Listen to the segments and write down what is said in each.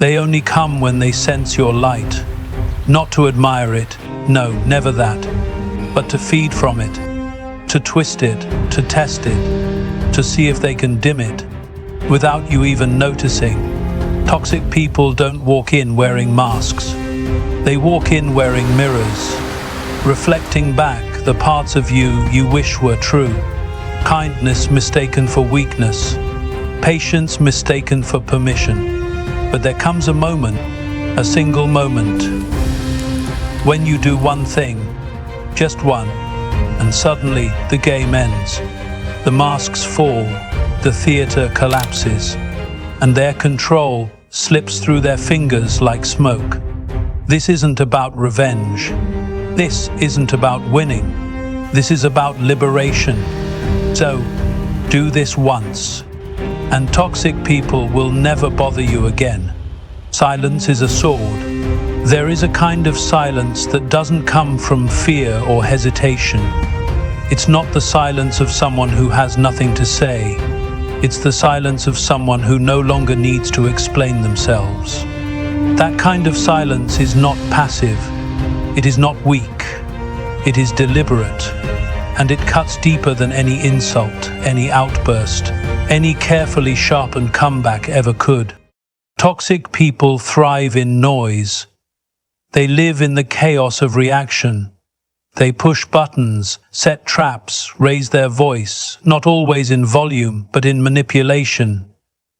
They only come when they sense your light. Not to admire it, no, never that, but to feed from it, to twist it, to test it, to see if they can dim it, without you even noticing. Toxic people don't walk in wearing masks. They walk in wearing mirrors, reflecting back the parts of you wish were true. Kindness mistaken for weakness, patience mistaken for permission. But there comes a moment, a single moment, when you do one thing, just one, and suddenly the game ends. The masks fall, the theater collapses, and their control slips through their fingers like smoke. This isn't about revenge. This isn't about winning. This is about liberation. So, do this once, and toxic people will never bother you again. Silence is a sword. There is a kind of silence that doesn't come from fear or hesitation. It's not the silence of someone who has nothing to say. It's the silence of someone who no longer needs to explain themselves. That kind of silence is not passive. It is not weak. It is deliberate. And it cuts deeper than any insult, any outburst, any carefully sharpened comeback ever could. Toxic people thrive in noise. They live in the chaos of reaction. They push buttons, set traps, raise their voice, not always in volume, but in manipulation.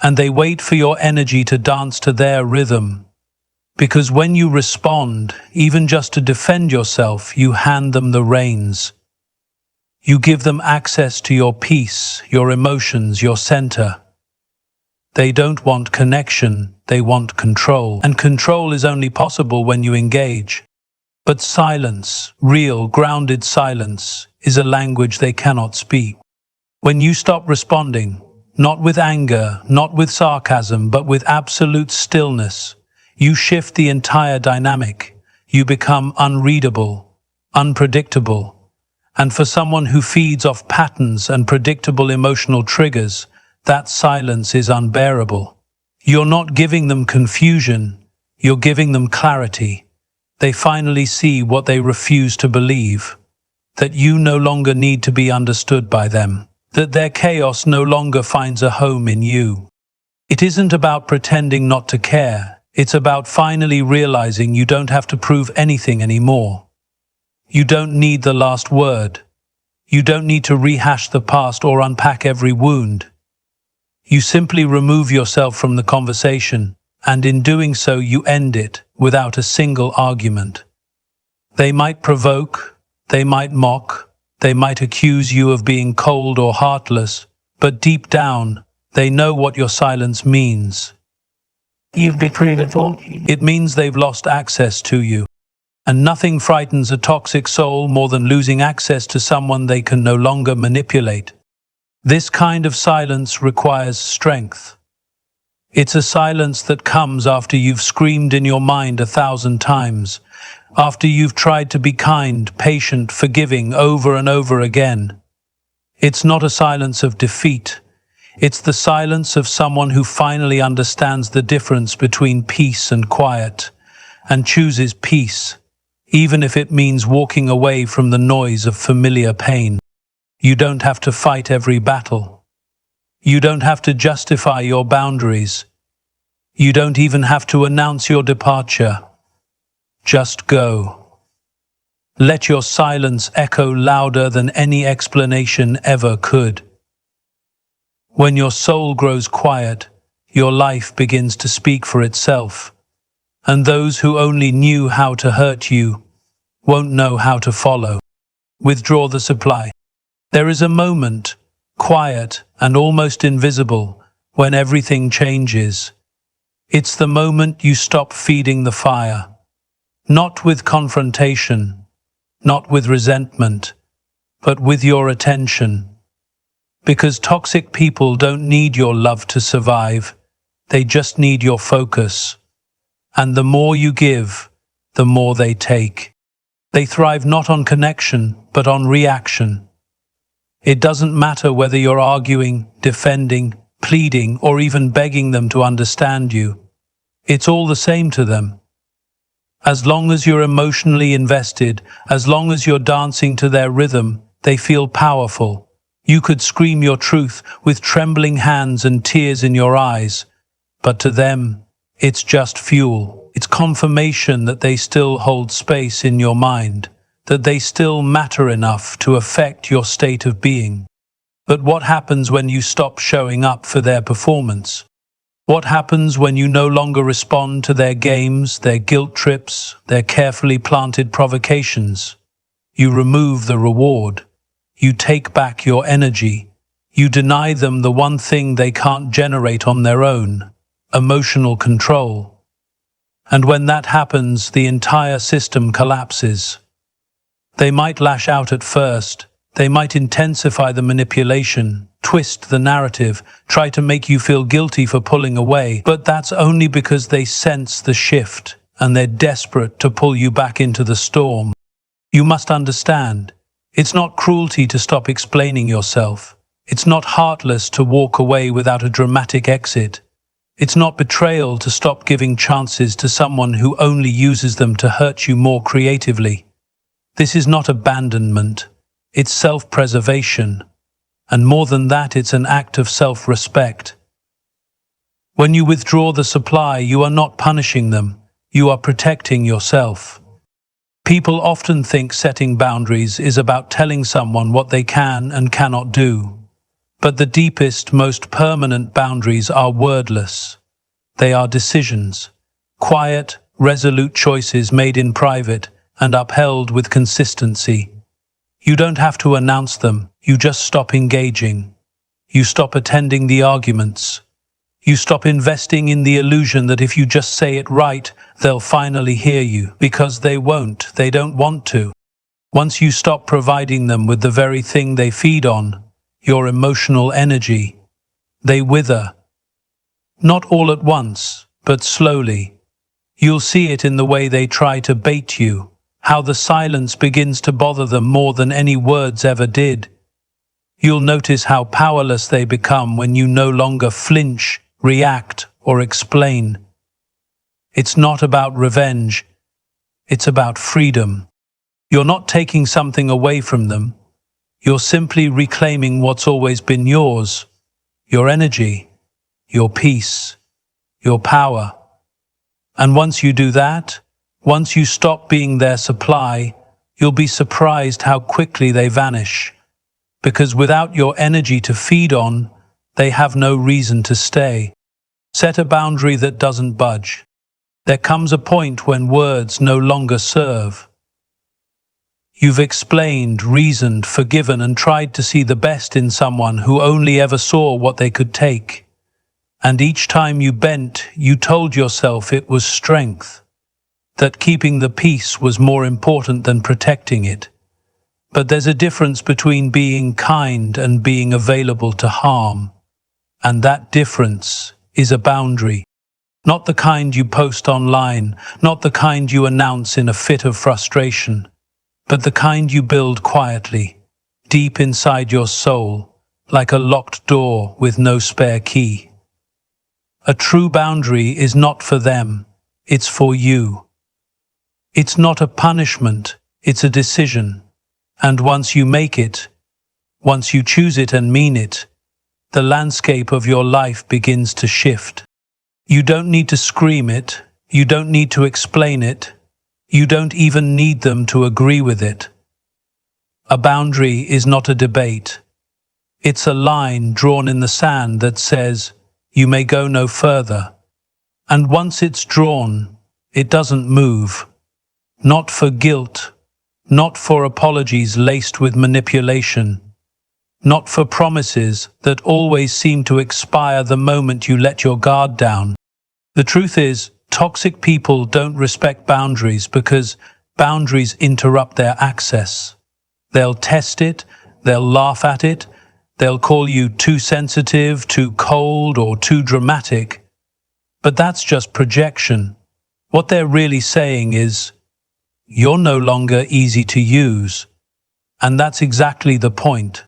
And they wait for your energy to dance to their rhythm. Because when you respond, even just to defend yourself, you hand them the reins. You give them access to your peace, your emotions, your center. They don't want connection, they want control. And control is only possible when you engage. But silence, real, grounded silence, is a language they cannot speak. When you stop responding, not with anger, not with sarcasm, but with absolute stillness, you shift the entire dynamic. You become unreadable, unpredictable. And for someone who feeds off patterns and predictable emotional triggers, that silence is unbearable. You're not giving them confusion, you're giving them clarity. They finally see what they refuse to believe, that you no longer need to be understood by them, that their chaos no longer finds a home in you. It isn't about pretending not to care, it's about finally realizing you don't have to prove anything anymore. You don't need the last word. You don't need to rehash the past or unpack every wound. You simply remove yourself from the conversation, and in doing so you end it without a single argument. They might provoke, they might mock, they might accuse you of being cold or heartless, but deep down, they know what your silence means. You've betrayed it all. It means they've lost access to you. And nothing frightens a toxic soul more than losing access to someone they can no longer manipulate. This kind of silence requires strength. It's a silence that comes after you've screamed in your mind 1,000 times, after you've tried to be kind, patient, forgiving over and over again. It's not a silence of defeat. It's the silence of someone who finally understands the difference between peace and quiet, and chooses peace, even if it means walking away from the noise of familiar pain. You don't have to fight every battle. You don't have to justify your boundaries. You don't even have to announce your departure. Just go. Let your silence echo louder than any explanation ever could. When your soul grows quiet, your life begins to speak for itself, and those who only knew how to hurt you won't know how to follow. Withdraw the supply. There is a moment, quiet and almost invisible, when everything changes. It's the moment you stop feeding the fire. Not with confrontation, not with resentment, but with your attention. Because toxic people don't need your love to survive, they just need your focus. And the more you give, the more they take. They thrive not on connection, but on reaction. It doesn't matter whether you're arguing, defending, pleading, or even begging them to understand you. It's all the same to them. As long as you're emotionally invested, as long as you're dancing to their rhythm, they feel powerful. You could scream your truth with trembling hands and tears in your eyes, but to them, it's just fuel. It's confirmation that they still hold space in your mind, that they still matter enough to affect your state of being. But what happens when you stop showing up for their performance? What happens when you no longer respond to their games, their guilt trips, their carefully planted provocations? You remove the reward. You take back your energy. You deny them the one thing they can't generate on their own: emotional control. And when that happens, the entire system collapses. They might lash out at first. They might intensify the manipulation, twist the narrative, try to make you feel guilty for pulling away, but that's only because they sense the shift and they're desperate to pull you back into the storm. You must understand, it's not cruelty to stop explaining yourself. It's not heartless to walk away without a dramatic exit. It's not betrayal to stop giving chances to someone who only uses them to hurt you more creatively. This is not abandonment. It's self-preservation. And more than that, it's an act of self-respect. When you withdraw the supply, you are not punishing them. You are protecting yourself. People often think setting boundaries is about telling someone what they can and cannot do. But the deepest, most permanent boundaries are wordless. They are decisions. Quiet, resolute choices made in private and upheld with consistency. You don't have to announce them. You just stop engaging. You stop attending the arguments. You stop investing in the illusion that if you just say it right, they'll finally hear you, because they won't. They don't want to. Once you stop providing them with the very thing they feed on, your emotional energy, they wither. Not all at once, but slowly. You'll see it in the way they try to bait you, how the silence begins to bother them more than any words ever did. You'll notice how powerless they become when you no longer flinch, react, or explain. It's not about revenge. It's about freedom. You're not taking something away from them. You're simply reclaiming what's always been yours: your energy, your peace, your power. And once you do that, once you stop being their supply, you'll be surprised how quickly they vanish. Because without your energy to feed on, they have no reason to stay. Set a boundary that doesn't budge. There comes a point when words no longer serve. You've explained, reasoned, forgiven, and tried to see the best in someone who only ever saw what they could take. And each time you bent, you told yourself it was strength, that keeping the peace was more important than protecting it. But there's a difference between being kind and being available to harm. And that difference is a boundary. Not the kind you post online, not the kind you announce in a fit of frustration, but the kind you build quietly, deep inside your soul, like a locked door with no spare key. A true boundary is not for them, it's for you. It's not a punishment, it's a decision. And once you make it, once you choose it and mean it, the landscape of your life begins to shift. You don't need to scream it, you don't need to explain it, you don't even need them to agree with it. A boundary is not a debate. It's a line drawn in the sand that says, you may go no further. And once it's drawn, it doesn't move. Not for guilt, not for apologies laced with manipulation, not for promises that always seem to expire the moment you let your guard down. The truth is, toxic people don't respect boundaries because boundaries interrupt their access. They'll test it, they'll laugh at it, they'll call you too sensitive, too cold, or too dramatic. But that's just projection. What they're really saying is, you're no longer easy to use. And that's exactly the point.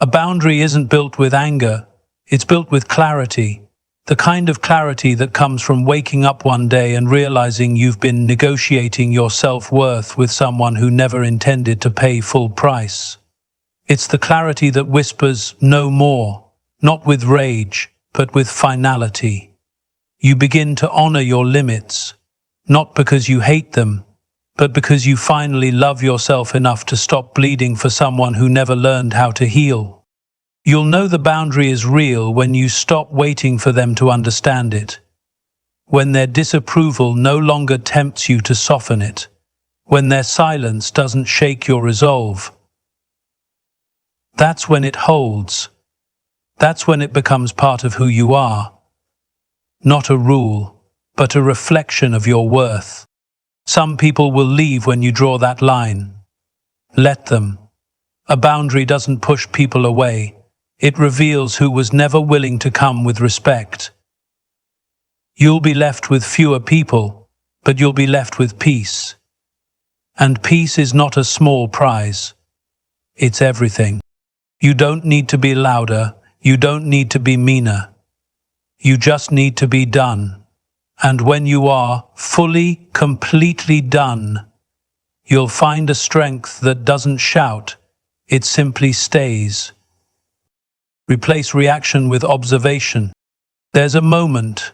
A boundary isn't built with anger, it's built with clarity. The kind of clarity that comes from waking up one day and realizing you've been negotiating your self-worth with someone who never intended to pay full price. It's the clarity that whispers no more, not with rage, but with finality. You begin to honor your limits, not because you hate them, but because you finally love yourself enough to stop bleeding for someone who never learned how to heal. You'll know the boundary is real when you stop waiting for them to understand it, when their disapproval no longer tempts you to soften it, when their silence doesn't shake your resolve. That's when it holds. That's when it becomes part of who you are. Not a rule, but a reflection of your worth. Some people will leave when you draw that line. Let them. A boundary doesn't push people away. It reveals who was never willing to come with respect. You'll be left with fewer people, but you'll be left with peace. And peace is not a small prize. It's everything. You don't need to be louder. You don't need to be meaner. You just need to be done. And when you are fully, completely done, you'll find a strength that doesn't shout. It simply stays. Replace reaction with observation. There's a moment,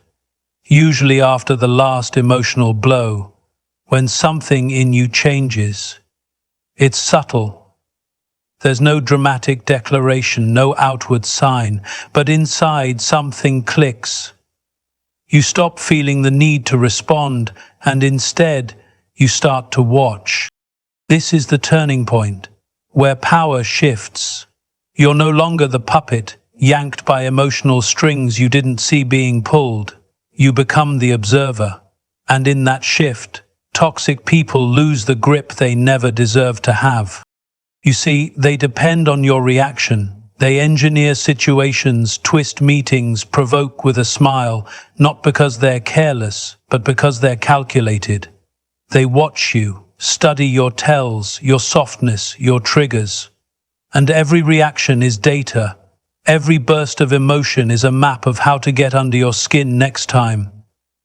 usually after the last emotional blow, when something in you changes. It's subtle. There's no dramatic declaration, no outward sign, but inside something clicks. You stop feeling the need to respond, and instead you start to watch. This is the turning point, where power shifts. You're no longer the puppet, yanked by emotional strings you didn't see being pulled. You become the observer. And in that shift, toxic people lose the grip they never deserved to have. You see, they depend on your reaction. They engineer situations, twist meetings, provoke with a smile, not because they're careless, but because they're calculated. They watch you, study your tells, your softness, your triggers. And every reaction is data. Every burst of emotion is a map of how to get under your skin next time.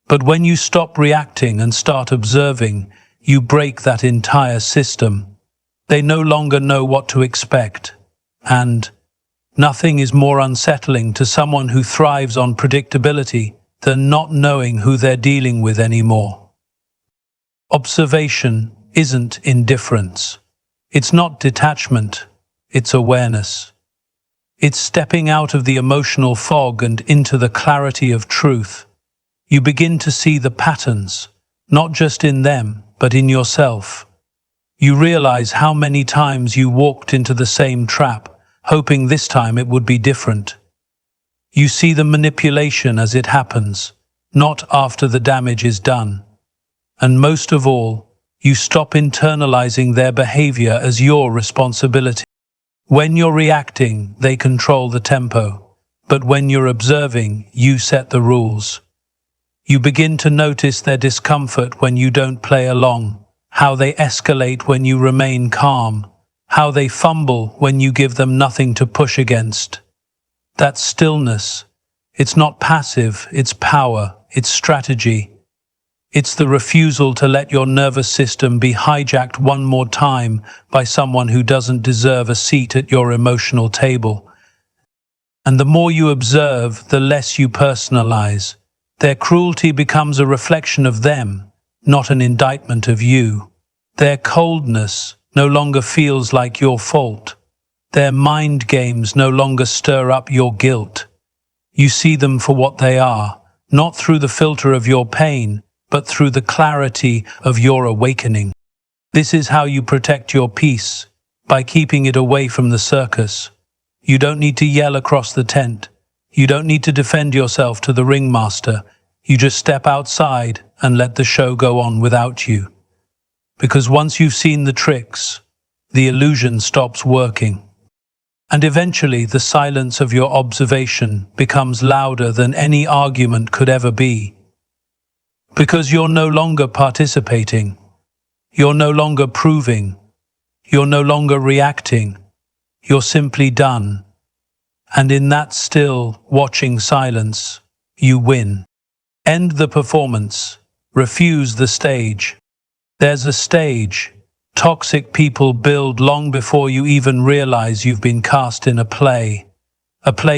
But when you stop reacting and start observing, you break that entire system. They no longer know what to expect. And nothing is more unsettling to someone who thrives on predictability than not knowing who they're dealing with anymore. Observation isn't indifference. It's not detachment. It's awareness. It's stepping out of the emotional fog and into the clarity of truth. You begin to see the patterns, not just in them, but in yourself. You realize how many times you walked into the same trap, hoping this time it would be different. You see the manipulation as it happens, not after the damage is done. And most of all, you stop internalizing their behavior as your responsibility. When you're reacting, they control the tempo. But when you're observing, you set the rules. You begin to notice their discomfort when you don't play along, how they escalate when you remain calm, how they fumble when you give them nothing to push against. That stillness, it's not passive, it's power, it's strategy. It's the refusal to let your nervous system be hijacked one more time by someone who doesn't deserve a seat at your emotional table. And the more you observe, the less you personalize. Their cruelty becomes a reflection of them, not an indictment of you. Their coldness no longer feels like your fault. Their mind games no longer stir up your guilt. You see them for what they are, not through the filter of your pain, but through the clarity of your awakening. This is how you protect your peace, by keeping it away from the circus. You don't need to yell across the tent. You don't need to defend yourself to the ringmaster. You just step outside and let the show go on without you. Because once you've seen the tricks, the illusion stops working. And eventually the silence of your observation becomes louder than any argument could ever be. Because you're no longer participating. You're no longer proving. You're no longer reacting. You're simply done. And in that still, watching silence, you win. End the performance. Refuse the stage. There's a stage toxic people build long before you even realize you've been cast in a play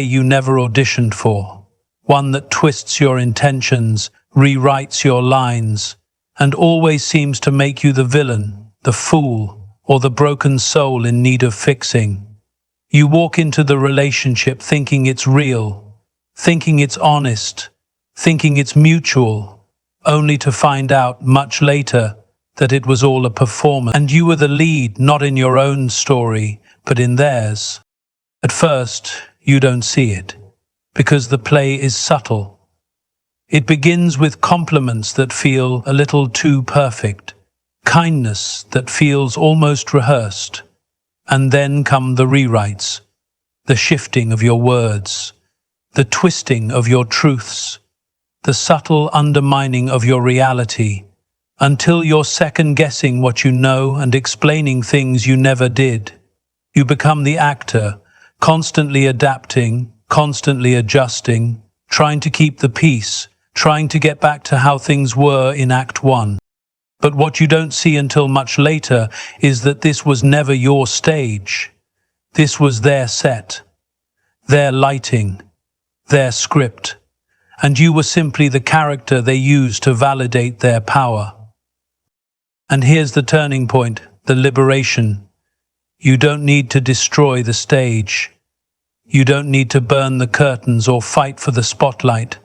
you never auditioned for, one that twists your intentions, rewrites your lines, and always seems to make you the villain, the fool, or the broken soul in need of fixing. You walk into the relationship thinking it's real, thinking it's honest, thinking it's mutual, only to find out much later that it was all a performance, and you were the lead not in your own story, but in theirs. At first, you don't see it, because the play is subtle. It begins with compliments that feel a little too perfect, kindness that feels almost rehearsed, and then come the rewrites, the shifting of your words, the twisting of your truths, the subtle undermining of your reality, until you're second-guessing what you know and explaining things you never did. You become the actor, constantly adapting, constantly adjusting, trying to keep the peace, trying to get back to how things were in Act 1. But what you don't see until much later is that this was never your stage. This was their set, their lighting, their script, and you were simply the character they used to validate their power. And here's the turning point, the liberation. You don't need to destroy the stage. You don't need to burn the curtains or fight for the spotlight.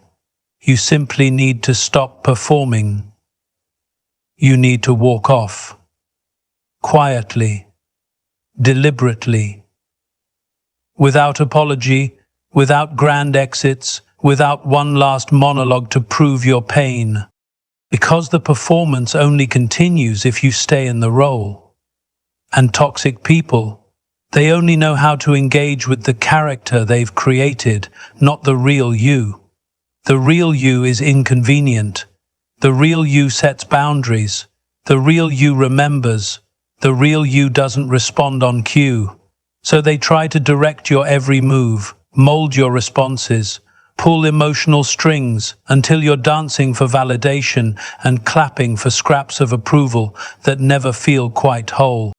You simply need to stop performing. You need to walk off. Quietly. Deliberately. Without apology, without grand exits, without one last monologue to prove your pain. Because the performance only continues if you stay in the role. And toxic people, they only know how to engage with the character they've created, not the real you. The real you is inconvenient. The real you sets boundaries. The real you remembers. The real you doesn't respond on cue. So they try to direct your every move, mold your responses, pull emotional strings until you're dancing for validation and clapping for scraps of approval that never feel quite whole.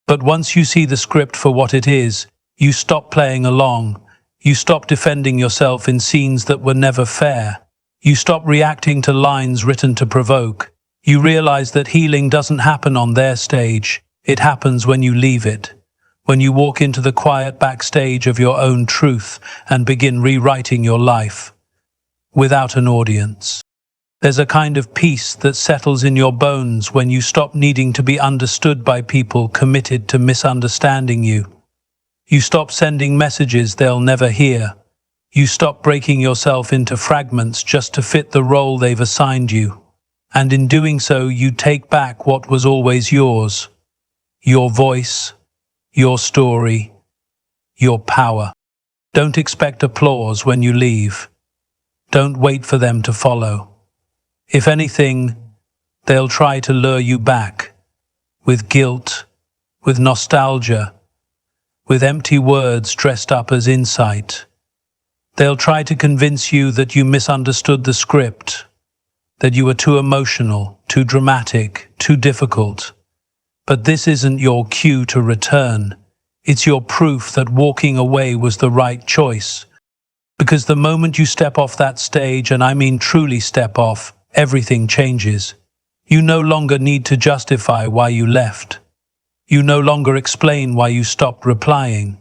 But once you see the script for what it is, you stop playing along. You stop defending yourself in scenes that were never fair. You stop reacting to lines written to provoke. You realize that healing doesn't happen on their stage. It happens when you leave it. When you walk into the quiet backstage of your own truth and begin rewriting your life without an audience. There's a kind of peace that settles in your bones when you stop needing to be understood by people committed to misunderstanding you. You stop sending messages they'll never hear. You stop breaking yourself into fragments just to fit the role they've assigned you. And in doing so, you take back what was always yours. Your voice, your story, your power. Don't expect applause when you leave. Don't wait for them to follow. If anything, they'll try to lure you back, with guilt, with nostalgia, with empty words dressed up as insight. They'll try to convince you that you misunderstood the script, that you were too emotional, too dramatic, too difficult. But this isn't your cue to return. It's your proof that walking away was the right choice. Because the moment you step off that stage, and I mean truly step off, everything changes. You no longer need to justify why you left. You no longer explain why you stopped replying.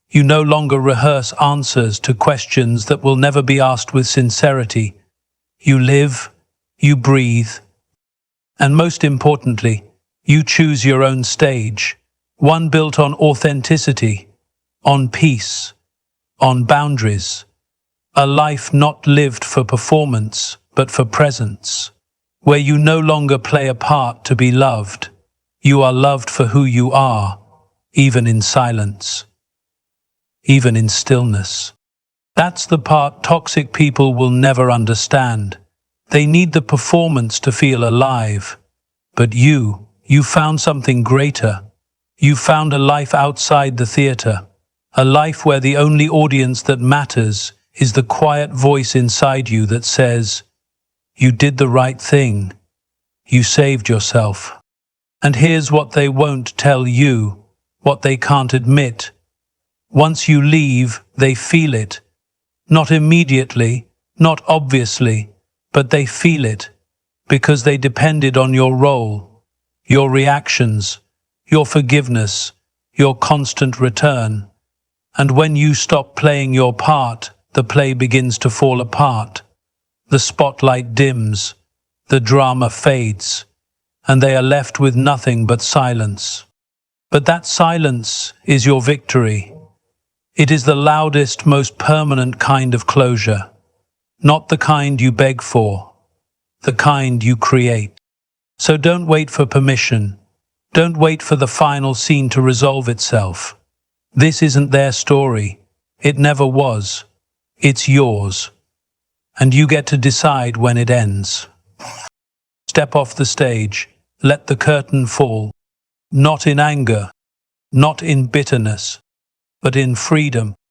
You no longer rehearse answers to questions that will never be asked with sincerity. You live, you breathe, and most importantly, you choose your own stage, one built on authenticity, on peace, on boundaries, a life not lived for performance, but for presence, where you no longer play a part to be loved. You are loved for who you are, even in silence, even in stillness. That's the part toxic people will never understand. They need the performance to feel alive. But you found something greater. You found a life outside the theater, a life where the only audience that matters is the quiet voice inside you that says, "You did the right thing. You saved yourself." And here's what they won't tell you, what they can't admit. Once you leave, they feel it. Not immediately, not obviously, but they feel it, because they depended on your role, your reactions, your forgiveness, your constant return. And when you stop playing your part, the play begins to fall apart. The spotlight dims, the drama fades, and they are left with nothing but silence. But that silence is your victory. It is the loudest, most permanent kind of closure. Not the kind you beg for, the kind you create. So don't wait for permission. Don't wait for the final scene to resolve itself. This isn't their story. It never was. It's yours. And you get to decide when it ends. Step off the stage. Let the curtain fall. Not in anger, not in bitterness, but in freedom.